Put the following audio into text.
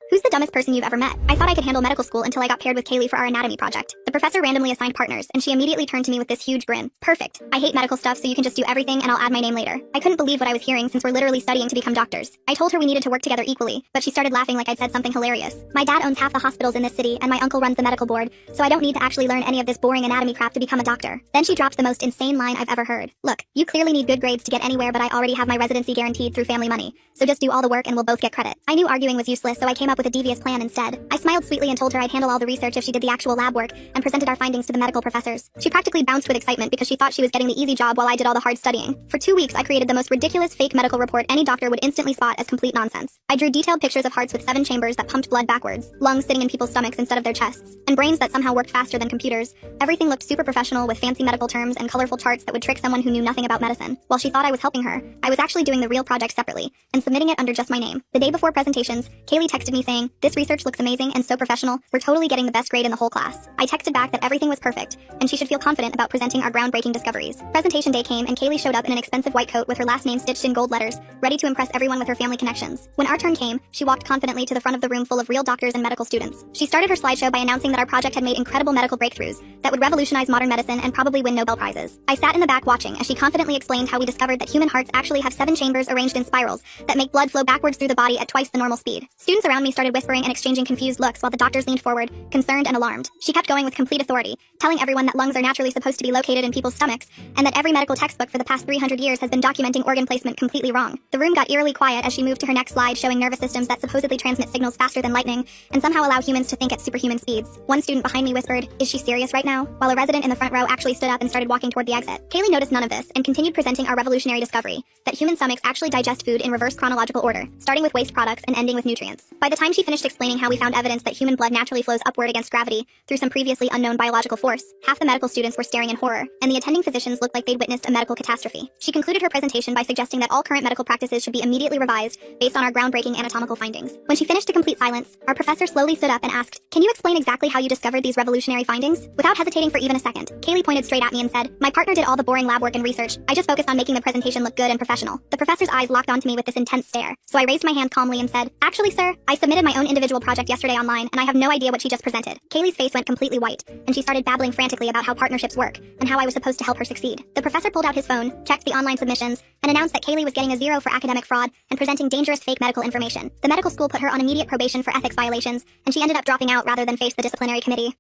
Who's the dumbest person you've ever met? I thought I could handle medical school until I got paired with Kaylee for our anatomy project. The professor randomly assigned partners, and she immediately turned to me with this huge grin. Perfect. I hate medical stuff, so you can just do everything and I'll add my name later. I couldn't believe what I was hearing since we're literally studying to become doctors. I told her we needed to work together equally, but she started laughing like I'd said something hilarious. My dad owns half the hospitals in this city, and my uncle runs the medical board, so I don't need to actually learn any of this boring anatomy crap to become a doctor. Then she dropped the most insane line I've ever heard. Look, you clearly need good grades to get anywhere, but I already have my residency guaranteed through family money, so just do all the work and we'll both get credit. I knew arguing was useless, so I came up with a devious plan instead. I smiled sweetly and told her I'd handle all the research if she did the actual lab work, and presented our findings to the medical professors. She practically bounced with excitement because she thought she was getting the easy job while I did all the hard studying. For 2 weeks, I created the most ridiculous fake medical report any doctor would instantly spot as complete nonsense. I drew detailed pictures of hearts with 7 chambers that pumped blood backwards, lungs sitting in people's stomachs instead of their chests, and brains that somehow worked faster than computers. Everything looked super professional with fancy medical terms and colorful charts that would trick someone who knew nothing about medicine. While she thought I was helping her, I was actually doing the real project separately and submitting it under just my name. The day before presentations, Kaylee texted me saying, "This research looks amazing and so professional. We're totally getting the best grade in the whole class." I texted back that everything was perfect, and she should feel confident about presenting our groundbreaking discoveries. Presentation day came, and Kaylee showed up in an expensive white coat with her last name stitched in gold letters, ready to impress everyone with her family connections. When our turn came, she walked confidently to the front of the room full of real doctors and medical students. She started her slideshow by announcing that our project had made incredible medical breakthroughs that would revolutionize modern medicine and probably win Nobel Prizes. I sat in the back watching as she confidently explained how we discovered that human hearts actually have 7 chambers arranged in spirals that make blood flow backwards through the body at twice the normal speed. Students around me started whispering and exchanging confused looks while the doctors leaned forward, concerned and alarmed. She kept going with complete authority, telling everyone that lungs are naturally supposed to be located in people's stomachs, and that every medical textbook for the past 300 years has been documenting organ placement completely wrong. The room got eerily quiet as she moved to her next slide, showing nervous systems that supposedly transmit signals faster than lightning and somehow allow humans to think at superhuman speeds. One student behind me whispered, "Is she serious right now?" while a resident in the front row actually stood up and started walking toward the exit. Kaylee noticed none of this and continued presenting our revolutionary discovery, that human stomachs actually digest food in reverse chronological order, starting with waste products and ending with nutrients. By the time she finished explaining how we found evidence that human blood naturally flows upward against gravity through some previously unknown biological force, half the medical students were staring in horror, and the attending physicians looked like they'd witnessed a medical catastrophe. She concluded her presentation by suggesting that all current medical practices should be immediately revised based on our groundbreaking anatomical findings. When she finished to complete silence, our professor slowly stood up and asked, "Can you explain exactly how you discovered these revolutionary findings?" Without hesitating for even a second, Kaylee pointed straight at me and said, "My partner did all the boring lab work and research. I just focused on making the presentation look good and professional." The professor's eyes locked onto me with this intense stare, so I raised my hand calmly and said, "Actually, sir, I submitted my own individual project yesterday online, and I have no idea what she just presented." Kaylee's face went completely white, and she started babbling frantically about how partnerships work and how I was supposed to help her succeed. The professor pulled out his phone, checked the online submissions, and announced that Kaylee was getting a 0 for academic fraud and presenting dangerous fake medical information. The medical school put her on immediate probation for ethics violations, and she ended up dropping out rather than face the disciplinary committee.